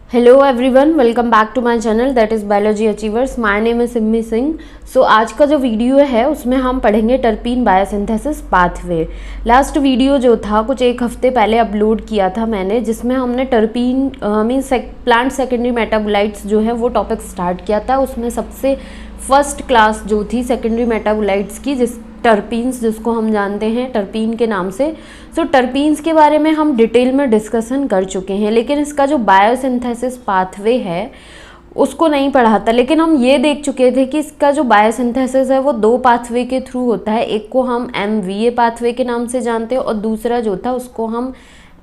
Hello everyone, welcome back to my channel that is biology achievers. My name is Simmi Singh. So आज का जो video है उसमें हम पढ़ेंगे terpene biosynthesis pathway. Last video जो था कुछ एक हफ्ते पहले अपलोड किया था मैंने, जिसमें हमने terpene means plant secondary metabolites जो है वो टॉपिक स्टार्ट किया था। उसमें सबसे फर्स्ट क्लास जो थी सेकेंडरी मेटाबोलाइट्स की, जिस टर्पीन्स जिसको हम जानते हैं टर्पीन के नाम से। सो टर्पीन्स के बारे में हम डिटेल में डिस्कशन कर चुके हैं, लेकिन इसका जो बायोसिंथेसिस पाथवे है उसको नहीं पढ़ा था। लेकिन हम ये देख चुके थे कि इसका जो बायोसिंथेसिस है वो दो पाथवे के थ्रू होता है। एक को हम MVA पाथवे के नाम से जानते हैं और दूसरा जो था उसको हम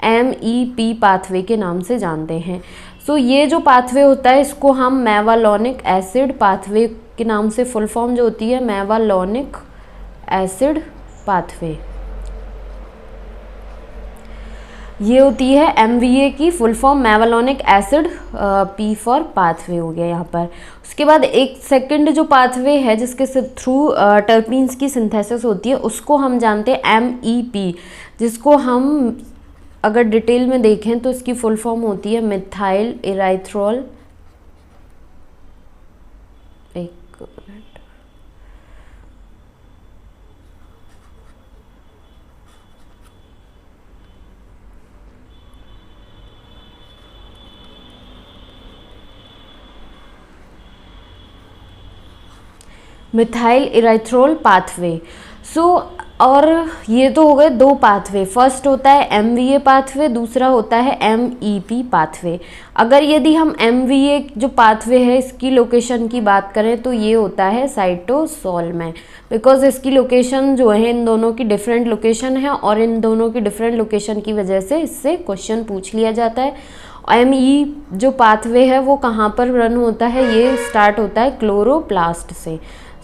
MEP पाथवे के नाम से जानते हैं। सो ये जो पाथवे होता है इसको हम मेवालोनिक एसिड पाथवे के नाम से, फुल फॉर्म जो होती है मेवालोनिक एसिड पाथवे, ये होती है MVA की full form mevalonic acid, P for pathway हो गया यहाँ पर। उसके बाद एक सेकंड जो पाथवे है जिसके थ्रू टर्पीन्स की सिंथेसिस होती है उसको हम जानते हैं MEP, जिसको हम अगर डिटेल में देखें तो इसकी फुल फॉर्म होती है मिथाइल इराइथ्रोल, मिथाइल इराइथ्रोल पाथवे। सो और ये तो हो गए दो पाथवे। फर्स्ट होता है MVA पाथवे, दूसरा होता है MEP पाथवे। अगर यदि हम MVA जो पाथवे है इसकी लोकेशन की बात करें तो ये होता है साइटोसोल में, बिकॉज इसकी लोकेशन जो है इन दोनों की डिफरेंट लोकेशन है और इन दोनों की डिफरेंट लोकेशन की वजह से इससे क्वेश्चन पूछ लिया जाता है। ME जो पाथवे है वो कहाँ पर रन होता है, ये स्टार्ट होता है क्लोरोप्लास्ट से।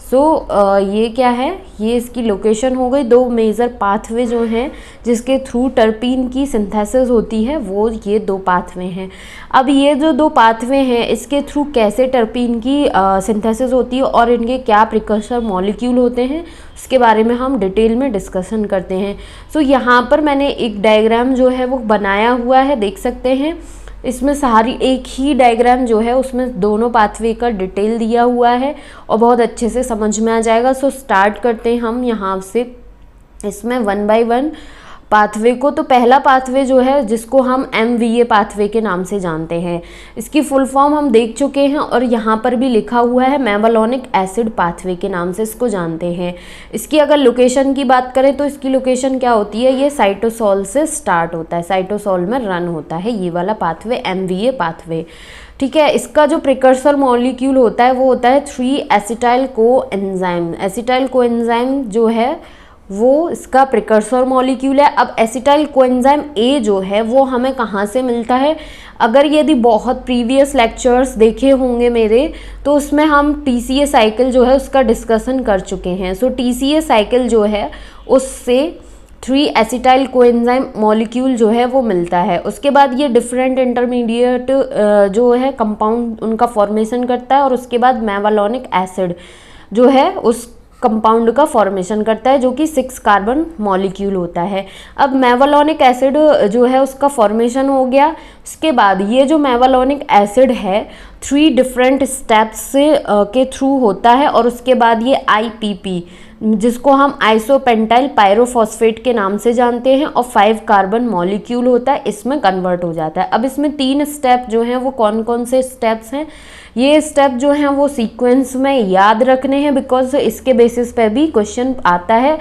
ये क्या है, ये इसकी लोकेशन हो गई। दो मेजर पाथवे जो हैं जिसके थ्रू टर्पीन की सिंथेसिस होती है वो ये दो पाथवे हैं। अब ये जो दो पाथवे हैं इसके थ्रू कैसे टर्पीन की सिंथेसिस होती है और इनके क्या प्रिकर्सर मॉलिक्यूल होते हैं उसके बारे में हम डिटेल में डिस्कशन करते हैं। यहाँ पर मैंने एक डायग्राम जो है वो बनाया हुआ है, देख सकते हैं। इसमें सारी एक ही डायग्राम जो है उसमें दोनों पाथवे का डिटेल दिया हुआ है और बहुत अच्छे से समझ में आ जाएगा। स्टार्ट करते हैं हम यहाँ से इसमें वन बाय वन पाथवे को। तो पहला पाथवे जो है जिसको हम MVA पाथवे के नाम से जानते हैं, इसकी फुल फॉर्म हम देख चुके हैं और यहाँ पर भी लिखा हुआ है मेवालोनिक एसिड पाथवे के नाम से इसको जानते हैं। इसकी अगर लोकेशन की बात करें तो इसकी लोकेशन क्या होती है, ये साइटोसोल से स्टार्ट होता है, साइटोसोल में रन होता है ये वाला पाथवे MVA पाथवे। ठीक है, इसका जो प्रिकर्सर मॉलिक्यूल होता है वो होता है 3 एसिटाइल कोएंजाइम। एसिटाइल कोएंजाइम जो है वो इसका प्रिकर्सर मॉलिक्यूल है। अब एसिटाइल कोएंजाइम A जो है वो हमें कहाँ से मिलता है, अगर यदि बहुत प्रीवियस लेक्चर्स देखे होंगे मेरे तो उसमें हम TCA साइकिल जो है उसका डिस्कशन कर चुके हैं। TCA साइकिल जो है उससे 3 एसिटाइल कोएंजाइम मॉलिक्यूल जो है वो मिलता है। उसके बाद ये डिफरेंट इंटरमीडिएट जो है कंपाउंड उनका फॉर्मेशन करता है और उसके बाद मेवालोनिक एसिड जो है उस कंपाउंड का फॉर्मेशन करता है जो कि 6 कार्बन मॉलिक्यूल होता है। अब मेवालोनिक एसिड जो है उसका फॉर्मेशन हो गया। उसके बाद ये जो मेवालोनिक एसिड है 3 डिफरेंट स्टेप्स से के थ्रू होता है और उसके बाद ये IPP जिसको हम आइसोपेंटाइल पायरोफॉस्फेट के नाम से जानते हैं और 5 कार्बन मॉलिक्यूल होता है, इसमें कन्वर्ट हो जाता है। अब इसमें 3 स्टेप जो हैं वो कौन कौन से स्टेप्स हैं, ये स्टेप जो हैं वो सीक्वेंस में याद रखने हैं, बिकॉज इसके बेसिस पे भी क्वेश्चन आता है।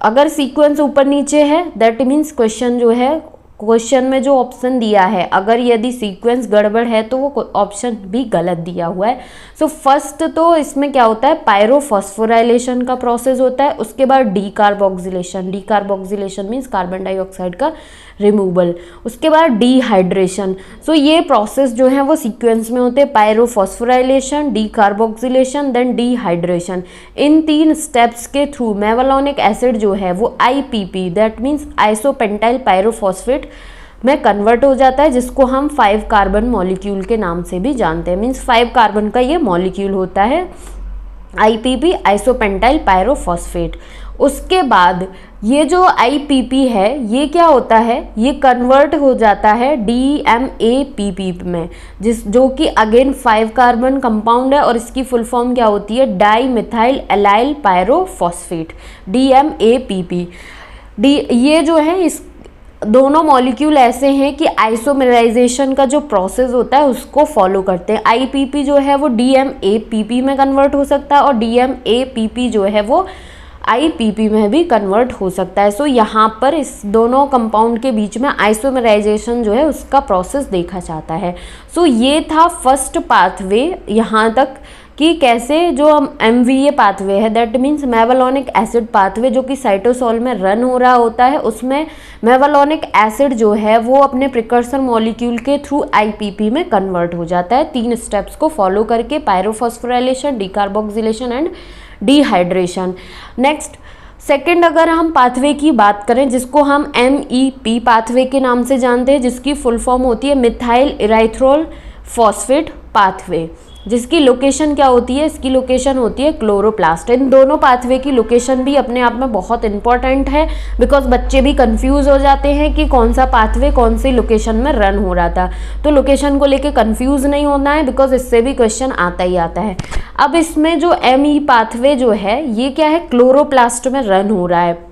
अगर सीक्वेंस ऊपर नीचे है दैट मीन्स क्वेश्चन जो है, क्वेश्चन में जो ऑप्शन दिया है अगर यदि सीक्वेंस गड़बड़ है तो वो ऑप्शन भी गलत दिया हुआ है। फर्स्ट तो इसमें क्या होता है, पायरोफॉस्फोराइलेशन का प्रोसेस होता है। उसके बाद decarboxylation, decarboxylation means carbon dioxide का रिमूवल। उसके बाद डिहाइड्रेशन। ये प्रोसेस जो है वो सीक्वेंस में होते हैं, पायरोफॉस्फोराइलेशन, डीकार्बोक्सिलेशन देन डिहाइड्रेशन। इन 3 स्टेप्स के थ्रू मेवालोनिक एसिड जो है वो IPP that means isopentyl pyrophosphate में कन्वर्ट हो जाता है, जिसको हम 5 कार्बन मॉलिक्यूल के नाम से भी जानते हैं। मीन्स 5 कार्बन का ये मॉलिक्यूल होता है IPP आइसोपेंटाइल पायरोफॉस्फेट। उसके बाद ये जो IPP है ये क्या होता है, ये कन्वर्ट हो जाता है DMAPP में, जो कि अगेन 5 कार्बन कंपाउंड है और इसकी फुल फॉर्म क्या होती है, di methyl allyl pyrophosphate, DMAPP। ये जो है इस दोनों मॉलिक्यूल ऐसे हैं कि आइसोमेराइजेशन का जो प्रोसेस होता है उसको फॉलो करते हैं। IPP जो है वो DMAPP में कन्वर्ट हो सकता है और DMAPP जो है वो IPP में भी कन्वर्ट हो सकता है। सो यहाँ पर इस दोनों कंपाउंड के बीच में आइसोमेराइजेशन जो है उसका प्रोसेस देखा जाता है। सो ये था फर्स्ट पाथवे यहाँ तक कि कैसे जो MVA पाथवे है, दैट मीन्स मेवालोनिक एसिड पाथवे, जो कि साइटोसोल में रन हो रहा होता है, उसमें मेवालोनिक एसिड जो है वो अपने प्रिकर्सर मॉलिक्यूल के थ्रू IPP में कन्वर्ट हो जाता है 3 स्टेप्स को फॉलो करके, pyrophosphorylation, decarboxylation and dehydration. Next second अगर हम पाथवे की बात करें जिसको हम MEP पाथवे के नाम से जानते हैं, जिसकी फुल फॉर्म होती है मिथाइल इराइथ्रोल फॉस्फेट पाथवे, जिसकी लोकेशन क्या होती है, इसकी लोकेशन होती है क्लोरोप्लास्ट। इन दोनों पाथवे की लोकेशन भी अपने आप में बहुत इंपॉर्टेंट है, बिकॉज बच्चे भी कंफ्यूज हो जाते हैं कि कौन सा पाथवे कौन सी लोकेशन में रन हो रहा था। तो लोकेशन को लेके कंफ्यूज नहीं होना है, बिकॉज इससे भी क्वेश्चन आता ही आता है। अब इसमें जो ME पाथवे जो है ये क्या है, क्लोरोप्लास्ट में रन हो रहा है।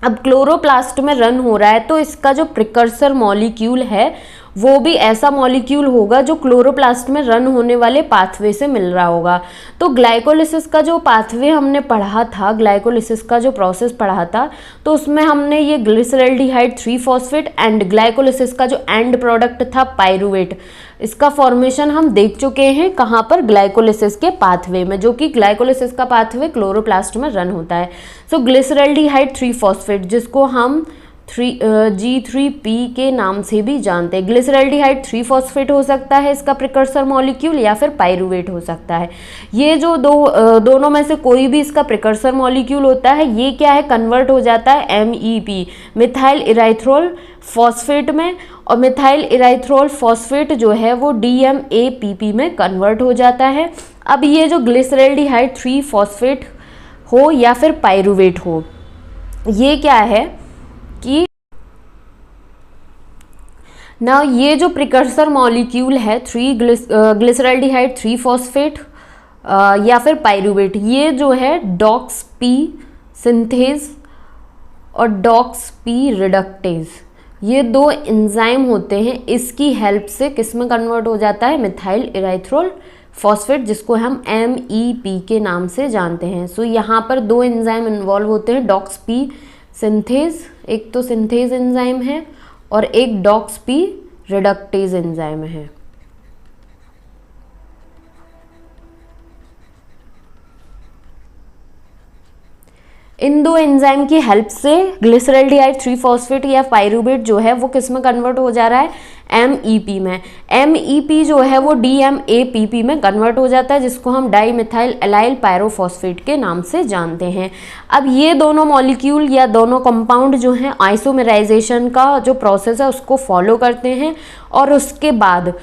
अब क्लोरोप्लास्ट में रन हो रहा है तो इसका जो प्रिकर्सर मॉलिक्यूल है वो भी ऐसा मॉलिक्यूल होगा जो क्लोरोप्लास्ट में रन होने वाले पाथवे से मिल रहा होगा। तो ग्लाइकोलिसिस का जो पाथवे हमने पढ़ा था, ग्लाइकोलिसिस का जो प्रोसेस पढ़ा था, तो उसमें हमने ये ग्लिसरल्डिहाइड 3 फॉस्फेट एंड ग्लाइकोलिसिस का जो एंड प्रोडक्ट था पायरुवेट, इसका फॉर्मेशन हम देख चुके हैं कहाँ पर, ग्लाइकोलिसिस के पाथवे में, जो कि ग्लाइकोलिसिस का पाथवे क्लोरोप्लास्ट में रन होता है। सो ग्लिसरल्डिहाइड 3 फॉस्फेट जिसको हम G3P के नाम से भी जानते हैं, ग्लिसरल्डिहाइड 3 फॉस्फेट हो सकता है इसका प्रिकर्सर मॉलिक्यूल, या फिर पायरुवेट हो सकता है। ये जो दोनों में से कोई भी इसका प्रिकर्सर मॉलिक्यूल होता है, ये क्या है, कन्वर्ट हो जाता है MEP मिथाइल इराइथ्रोल फॉस्फेट में, और मिथाइल इराइथ्रोल फॉस्फेट जो है वो DMAPP में कन्वर्ट हो जाता है। अब ये जो ग्लिसरल्डिहाइड 3 फॉस्फेट हो या फिर पायरुवेट हो, ये क्या है कि ना ये जो प्रिकर्सर मॉलिक्यूल है ग्लिसरल्डिहाइड 3 फॉस्फेट या फिर पायरुवेट, ये जो है DOX-P सिंथेज और DOX-P रिडक्टेज, ये 2 एंजाइम होते हैं, इसकी हेल्प से किस में कन्वर्ट हो जाता है, मिथाइल इराइथ्रोल फॉस्फेट, जिसको हम MEP के नाम से जानते हैं। सो यहाँ पर 2 एंजाइम इन्वॉल्व होते हैं, DOX-P सिंथेज, एक तो सिंथेज एंजाइम है और एक DOX-P रिडक्टेज एंजाइम है। इन 2 एंजाइम की हेल्प से ग्लिसरल्डिहाइड 3 फॉस्फेट या पायरुवेट जो है वो किस में कन्वर्ट हो जा रहा है, MEP में। MEP जो है वो DMAPP में कन्वर्ट हो जाता है, जिसको हम डाई मिथाइल एलाइल पायरोफॉस्फेट के नाम से जानते हैं। अब ये दोनों मॉलिक्यूल या दोनों कंपाउंड जो हैं आइसोमेराइजेशन का जो प्रोसेस है उसको फॉलो करते हैं, और उसके बाद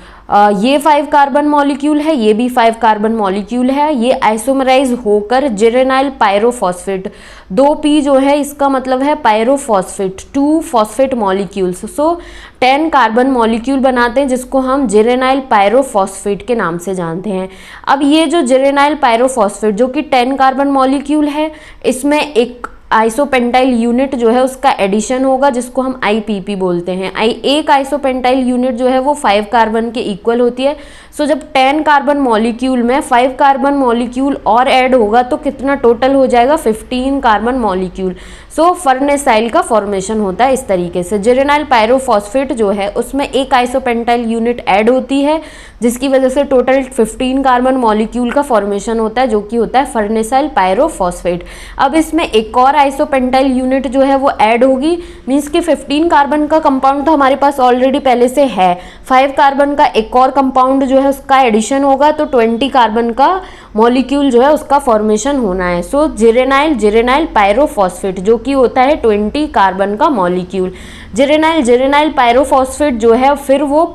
ये 5 कार्बन मॉलिक्यूल है, ये भी 5 कार्बन मॉलिक्यूल है, ये आइसोमराइज होकर जिरेनाइल पायरोफॉस्फेट, 2P जो है इसका मतलब है पायरोफॉस्फेट, 2 फॉस्फेट मॉलिक्यूल्स, सो 10 कार्बन मॉलिक्यूल बनाते हैं, जिसको हम जिरेनाइल पायरोफॉस्फेट के नाम से जानते हैं। अब ये जो जिरेनाइल पायरोफॉस्फेट जो कि 10 कार्बन मॉलिक्यूल है, इसमें एक आइसोपेंटाइल यूनिट जो है उसका एडिशन होगा, जिसको हम IPP बोलते हैं। एक आइसोपेंटाइल यूनिट जो है वो 5 कार्बन के इक्वल होती है। सो जब 10 कार्बन मॉलिक्यूल में 5 कार्बन मॉलिक्यूल और ऐड होगा तो कितना टोटल हो जाएगा, 15 कार्बन मॉलिक्यूल। सो फर्नेसाइल का फॉर्मेशन होता है इस तरीके से। जिरेनाइल पायरोफॉस्फेट जो है उसमें एक आइसोपेंटाइल यूनिट ऐड होती है, जिसकी वजह से टोटल 15 कार्बन मॉलिक्यूल का फॉर्मेशन होता है, जो कि होता है फर्नेसाइल पायरोफॉस्फेट। अब इसमें एक और आइसोपेंटाइल यूनिट जो है वो ऐड होगी, मीन्स कि 15 कार्बन का कंपाउंड तो हमारे पास ऑलरेडी पहले से है, 5 कार्बन का एक और कंपाउंड जो है उसका एडिशन होगा, तो 20 कार्बन का मॉलिक्यूल जो है उसका फॉर्मेशन होना है। सो जिरेनाइल पायरोफॉस्फेट जो कि होता है 20 कार्बन का मॉलिक्यूल। जिरेनाइल पायरोफॉस्फेट जो है फिर वो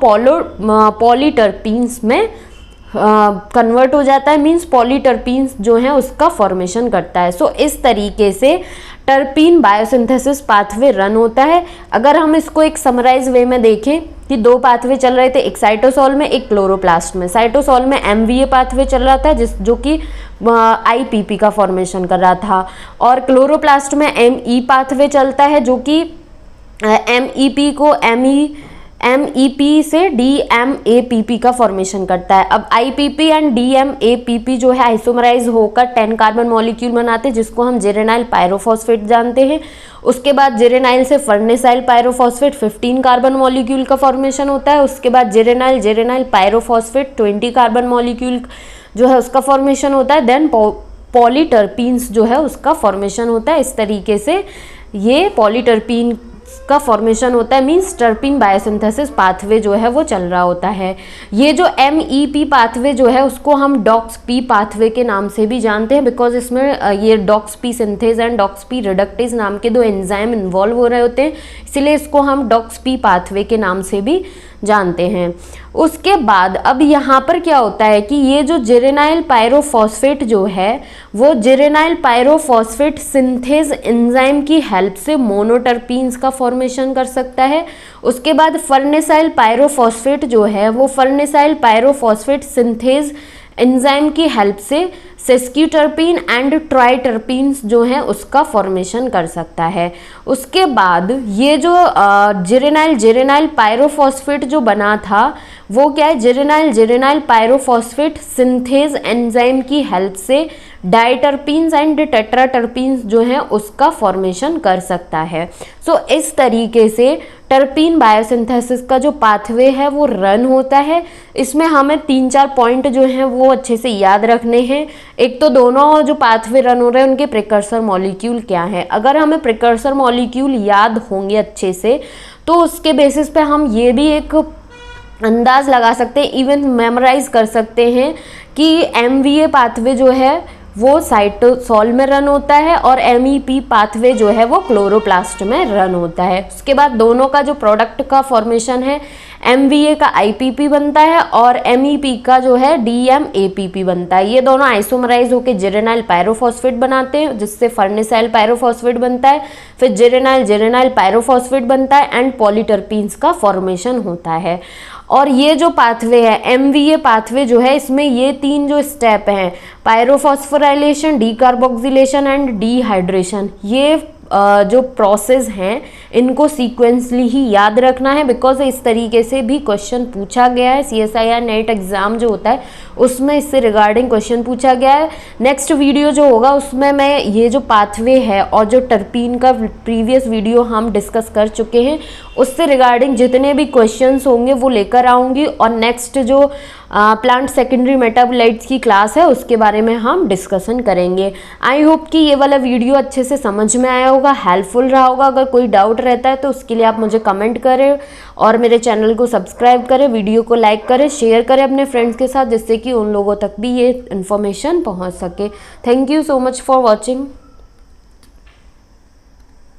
पॉलीटर्पीन्स में कन्वर्ट हो जाता है, मीन्स पॉलीटर्पीन्स जो है उसका फॉर्मेशन करता है। सो इस तरीके से टर्पीन बायोसिंथेसिस पाथवे रन होता है। अगर हम इसको एक समराइज वे में देखें कि दो पाथवे चल रहे थे, एक साइटोसोल में एक क्लोरोप्लास्ट में। साइटोसोल में एमवीए पाथवे चल रहा था जो कि आईपीपी का फॉर्मेशन कर रहा था, और क्लोरोप्लास्ट में एमई पाथवे चलता है जो कि एमईपी को एमईपी से डीएमएपीपी का फॉर्मेशन करता है। अब आईपीपी एंड डीएमएपीपी जो है आइसोमराइज होकर 10 कार्बन मॉलिक्यूल बनाते हैं जिसको हम जेरेनाइल पायरोफॉस्फेट जानते हैं। उसके बाद जेरेनाइल से फर्नेसाइल पायरोफॉस्फेट 15 कार्बन मॉलिक्यूल का फॉर्मेशन होता है। उसके बाद जेरेनाइल पायरोफॉस्फेट 20 कार्बन मॉलिक्यूल जो है उसका फॉर्मेशन होता है। देन पॉलीटर्पीन्स जो है उसका फॉर्मेशन होता है। इस तरीके से ये पॉलीटर्पीन का फॉर्मेशन होता है, मींस टर्पीन बायोसिंथेसिस पाथवे जो है वो चल रहा होता है। ये जो एमईपी पाथवे जो है उसको हम डॉक्स-पी पाथवे के नाम से भी जानते हैं, बिकॉज इसमें ये docs-P synthase and docs-P reductase नाम के दो एंजाइम इन्वॉल्व हो रहे होते हैं, इसलिए इसको हम डॉक्स-पी पाथवे के नाम से भी जानते हैं। उसके बाद अब यहाँ पर क्या होता है कि ये जो जेरेनाइल पायरोफॉस्फेट जो है वो जेरेनाइल पायरोफॉस्फेट सिंथेज एंजाइम की हेल्प से मोनोटर्पीन्स का फॉर्मेशन कर सकता है। उसके बाद फर्नेसाइल पायरोफॉस्फेट जो है वो फर्नेसाइल पायरोफॉस्फेट सिंथेज एंजाइम की हेल्प से सेस्क्यूटर्पीन एंड ट्राइटर्पीन्स जो है उसका फॉर्मेशन कर सकता है। उसके बाद ये जो जेरेनाइल पायरोफॉस्फेट जो बना था वो क्या है, जेरेनाइल पायरोफॉस्फेट सिंथेज एंजाइम की हेल्प से डाइटर्पीन्स एंड टेट्राटर्पीन्स जो है उसका फॉर्मेशन कर सकता है। सो इस तरीके से टर्पीन बायोसिंथेसिस का जो पाथवे है वो रन होता है। इसमें हमें 3-4 पॉइंट जो हैं वो अच्छे से याद रखने हैं। एक तो दोनों जो पाथवे रन हो रहे हैं उनके प्रिकर्सर मॉलिक्यूल क्या है। अगर हमें प्रिकर्सर मॉलिक्यूल याद होंगे अच्छे से तो उसके बेसिस पे हम ये भी एक अंदाज लगा सकते हैं, इवन मेमोराइज कर सकते हैं कि एमवीए पाथवे जो है वो साइटोसोल में रन होता है और एमईपी पाथवे जो है वो क्लोरोप्लास्ट में रन होता है। उसके बाद दोनों का जो प्रोडक्ट का फॉर्मेशन है, एमवीए का आईपीपी बनता है और एमईपी का जो है डीएमएपीपी बनता है। ये दोनों आइसोमराइज होकर जेरेनाइल पायरोफॉस्फेट बनाते हैं जिससे फर्नेसाइल पायरोफॉस्फेट बनता है, फिर जेरेनाइल पायरोफॉस्फेट बनता है एंड पॉलीटर्पीन्स का फॉर्मेशन होता है। और ये जो पाथवे है एमवीए पाथवे जो है इसमें ये 3 जो स्टेप हैं, पायरोफॉस्फोराइलेशन, डीकार्बोक्सिलेशन एंड डीहाइड्रेशन, ये जो प्रोसेस हैं इनको सीक्वेंसली ही याद रखना है, बिकॉज इस तरीके से भी क्वेश्चन पूछा गया है। CSIR नेट एग्जाम जो होता है उसमें इससे रिगार्डिंग क्वेश्चन पूछा गया है। नेक्स्ट वीडियो जो होगा उसमें मैं ये जो पाथवे है और जो टर्पीन का प्रीवियस वीडियो हम डिस्कस कर चुके हैं उससे रिगार्डिंग जितने भी क्वेश्चंस होंगे वो लेकर आऊँगी, और नेक्स्ट जो प्लांट सेकेंडरी मेटाबोलाइट्स की क्लास है उसके बारे में हम डिस्कशन करेंगे। आई होप कि ये वाला वीडियो अच्छे से समझ में आया होगा, हेल्पफुल रहा होगा। अगर कोई डाउट रहता है तो उसके लिए आप मुझे कमेंट करें और मेरे चैनल को सब्सक्राइब करें, वीडियो को लाइक करें, शेयर करें अपने फ्रेंड्स के साथ जिससे कि उन लोगों तक भी ये इन्फॉर्मेशन पहुंच सके। Thank you so much for watching.